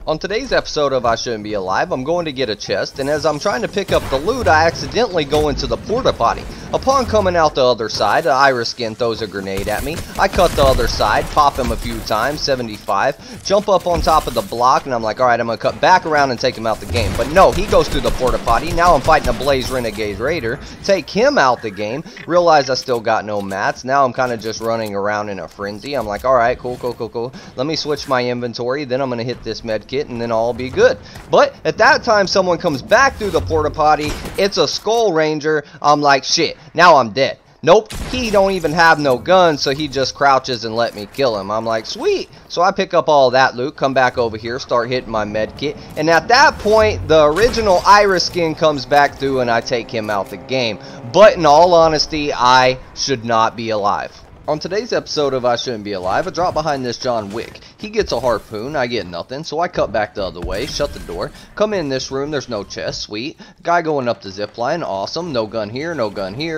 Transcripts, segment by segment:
On today's episode of I Shouldn't Be Alive, I'm going to get a chest, and as I'm trying to pick up the loot, I accidentally go into the porta potty. Upon coming out the other side, the iris skin throws a grenade at me. I cut the other side, pop him a few times, 75, jump up on top of the block, and I'm like, alright, I'm going to cut back around and take him out the game. But no, he goes through the porta potty. Now I'm fighting a Blaze Renegade Raider, take him out the game, realize I still got no mats. Now I'm kind of just running around in a frenzy. I'm like, alright, cool. Let me switch my inventory, then I'm going to hit this med kit, and then I'll be good. But at that time, someone comes back through the porta potty. It's a Skull Ranger. I'm like, shit, now I'm dead. Nope, he don't even have no gun, so he just crouches and let me kill him. I'm like, sweet. So I pick up all that loot, come back over here, start hitting my med kit, and at that point, the original iris skin comes back through and I take him out the game. But in all honesty, I should not be alive. On today's episode of I Shouldn't Be Alive, I drop behind this John Wick. He gets a harpoon, I get nothing, so I cut back the other way, shut the door, come in this room, there's no chest, sweet. Guy going up the zip line, awesome, no gun here,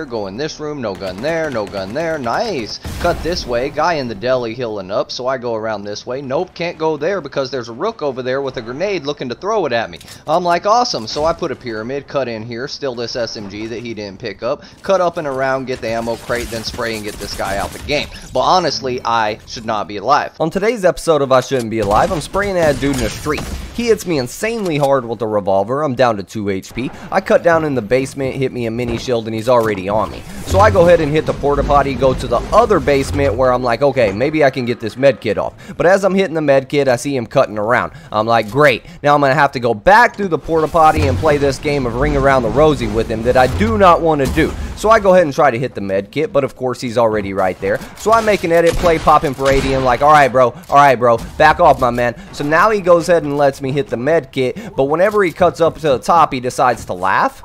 go in this room, no gun there, nice. Cut this way, guy in the deli healing up, so I go around this way, nope, can't go there because there's a rook over there with a grenade looking to throw it at me. I'm like, awesome, so I put a pyramid, cut in here, steal this SMG that he didn't pick up, cut up and around, get the ammo crate, then spray and get this guy out the game. But honestly, I should not be alive. On today's episode of I Shouldn't Be Alive, I'm spraying at a dude in the street. He hits me insanely hard with a revolver. I'm down to 2 HP. I cut down in the basement, hit me a mini shield, and he's already on me. So I go ahead and hit the porta potty, go to the other basement where I'm like, okay, maybe I can get this med kit off. But as I'm hitting the med kit, I see him cutting around. I'm like, great. Now I'm going to have to go back through the porta potty and play this game of Ring Around the Rosie with him that I do not want to do. So I go ahead and try to hit the med kit, but of course he's already right there. So I make an edit play, pop him for 80, and like, alright bro, back off my man. So now he goes ahead and lets me hit the med kit, but whenever he cuts up to the top, he decides to laugh,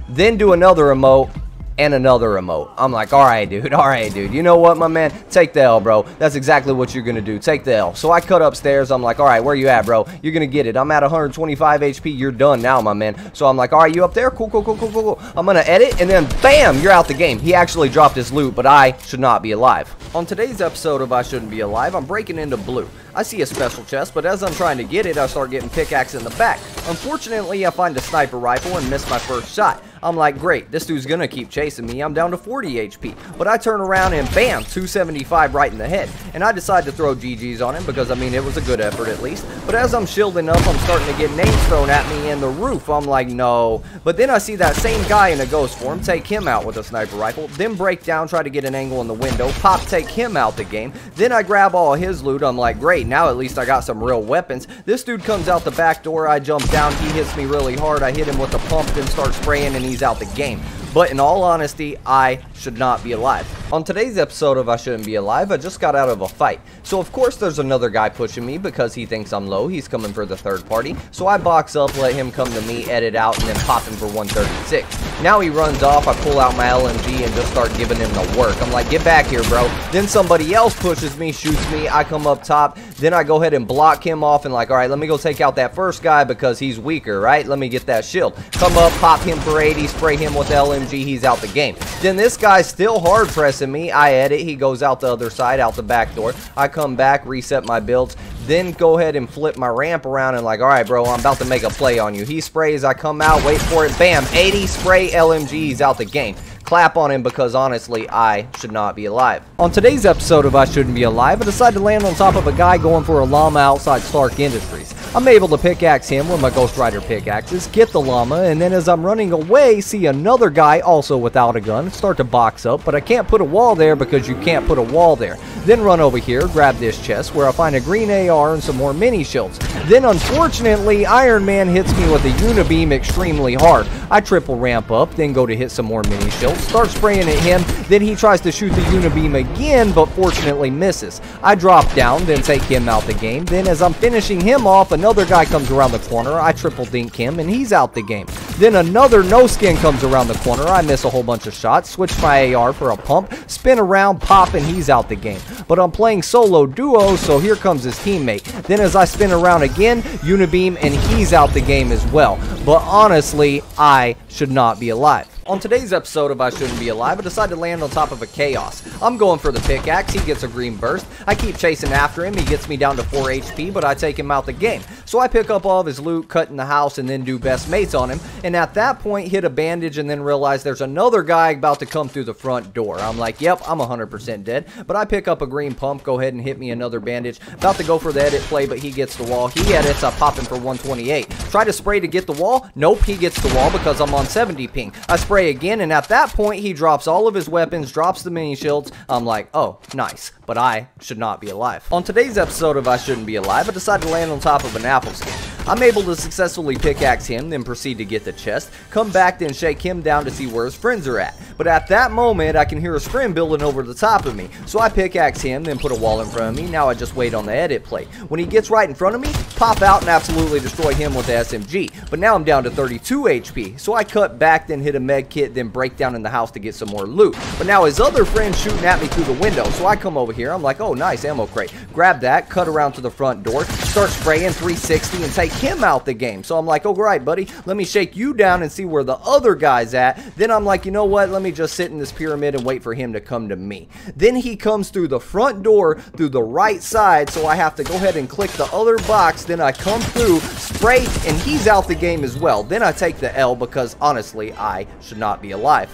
then do another emote, and another emote. I'm like, alright dude, you know what my man, take the L bro, that's exactly what you're gonna do, take the L. So I cut upstairs, I'm like, alright, where you at bro, you're gonna get it, I'm at 125 HP, you're done now my man. So I'm like, alright, you up there, cool, I'm gonna edit, and then bam, you're out the game. He actually dropped his loot, but I should not be alive. On today's episode of I Shouldn't Be Alive, I'm breaking into blue. I see a special chest, but as I'm trying to get it, I start getting pickaxe in the back. Unfortunately, I find a sniper rifle and miss my first shot. I'm like, great, this dude's gonna keep chasing me. I'm down to 40 HP. But I turn around and bam, 275 right in the head. And I decide to throw GG's on him because, I mean, it was a good effort at least. But as I'm shielding up, I'm starting to get names thrown at me in the roof. I'm like, no. But then I see that same guy in a ghost form, take him out with a sniper rifle, then break down, try to get an angle in the window, pop, take him out the game. Then I grab all his loot. I'm like, great, now at least I got some real weapons. This dude comes out the back door, I jump down, he hits me really hard, I hit him with a pump, then start spraying, and he's out the game. But in all honesty, I should not be alive. On today's episode of I Shouldn't Be Alive, I just got out of a fight. So of course there's another guy pushing me because he thinks I'm low. He's coming for the third party. So I box up, let him come to me, edit out, and then pop him for 136. Now he runs off, I pull out my LMG and just start giving him the work. I'm like, get back here, bro. Then somebody else pushes me, shoots me, I come up top. Then I go ahead and block him off and like, alright, let me go take out that first guy because he's weaker, right? Let me get that shield. Come up, pop him for 80, spray him with LMG. He's out the game. Then this guy's still hard pressing me. I edit, he goes out the other side, out the back door. I come back, reset my builds, then go ahead and flip my ramp around and like, alright bro, I'm about to make a play on you. He sprays, I come out, wait for it, bam, 80 spray LMG, he's out the game. Clap on him because honestly, I should not be alive. On today's episode of I Shouldn't Be Alive, I decided to land on top of a guy going for a llama outside Stark Industries. I'm able to pickaxe him with my Ghost Rider pickaxes, get the llama, and then as I'm running away, see another guy also without a gun, start to box up, but I can't put a wall there because you can't put a wall there. Then run over here, grab this chest where I find a green AR and some more mini shields. Then unfortunately, Iron Man hits me with a unibeam extremely hard. I triple ramp up, then go to hit some more mini shields, start spraying at him, then he tries to shoot the unibeam again, but fortunately misses. I drop down, then take him out the game. Then as I'm finishing him off, another guy comes around the corner, I triple dink him, and he's out the game. Then another no skin comes around the corner, I miss a whole bunch of shots, switch my AR for a pump, spin around, pop, and he's out the game. But I'm playing solo duo, so here comes his teammate. Then as I spin around again, unibeam, and he's out the game as well. But honestly, I should not be alive. On today's episode of I Shouldn't Be Alive, I decided to land on top of a Chaos. I'm going for the pickaxe, he gets a green burst. I keep chasing after him, he gets me down to 4 HP, but I take him out the game. So I pick up all of his loot, cut in the house, and then do best mates on him. And at that point, hit a bandage and then realize there's another guy about to come through the front door. I'm like, yep, I'm 100% dead. But I pick up a green pump, go ahead and hit me another bandage. About to go for the edit play, but he gets the wall. He edits, I pop him for 128. Try to spray to get the wall. Nope, he gets the wall because I'm on 70 ping. I spray again, and at that point, he drops all of his weapons, drops the mini shields. I'm like, oh, nice. But I should not be alive. On today's episode of I Shouldn't Be Alive, I decided to land on top of an apple skin. I'm able to successfully pickaxe him, then proceed to get the chest, come back, then shake him down to see where his friends are at. But at that moment, I can hear a scrim building over the top of me. So I pickaxe him, then put a wall in front of me. Now I just wait on the edit play. When he gets right in front of me, pop out and absolutely destroy him with the SMG. But now I'm down to 32 HP. So I cut back, then hit a med kit, then break down in the house to get some more loot. But now his other friend's shooting at me through the window. So I come over here. I'm like, oh, nice ammo crate. Grab that, cut around to the front door, start spraying 360 and take him out the game. So I'm like, all right, buddy, let me shake you down and see where the other guy's at. Then I'm like, you know what? Let me just sit in this pyramid and wait for him to come to me. Then he comes through the front door through the right side. So I have to go ahead and click the other box. Then I come through, spray, and he's out the game as well. Then I take the L because honestly, I should not be alive.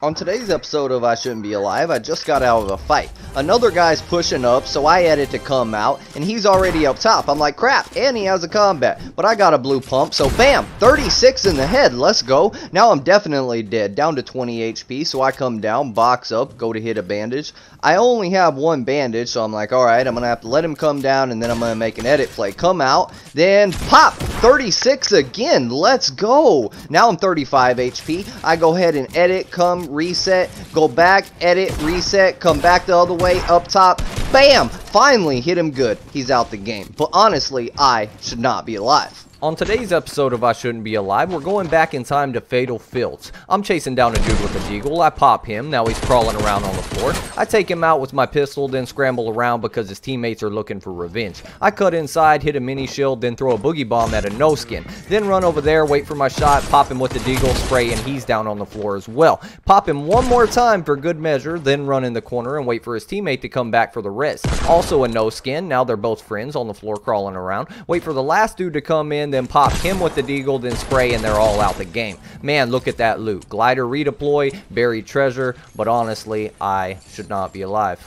On today's episode of I Shouldn't Be Alive, I just got out of a fight. Another guy's pushing up, so I edit to come out, and he's already up top. I'm like, crap, and he has a combat. But I got a blue pump, so bam, 36 in the head, let's go. Now I'm definitely dead, down to 20 HP, so I come down, box up, go to hit a bandage. I only have one bandage, so I'm like, alright, I'm going to have to let him come down, and then I'm going to make an edit play. Come out, then pop, 36 again, let's go. Now I'm 35 HP. I go ahead and edit, come, reset, go back, edit, reset, come back the other way, up top, bam! Finally hit him good. He's out the game. But honestly, I should not be alive. On today's episode of I Shouldn't Be Alive, we're going back in time to Fatal Fields. I'm chasing down a dude with a deagle. I pop him. Now he's crawling around on the floor. I take him out with my pistol, then scramble around because his teammates are looking for revenge. I cut inside, hit a mini shield, then throw a boogie bomb at a no skin. Then run over there, wait for my shot, pop him with the deagle, spray, and he's down on the floor as well. Pop him one more time for good measure, then run in the corner and wait for his teammate to come back for the rest. Also a no skin. Now they're both friends on the floor crawling around. Wait for the last dude to come in, then pop him with the deagle, then spray, and they're all out the game. Man, look at that loot. Glider redeploy, buried treasure, but honestly, I should not be alive.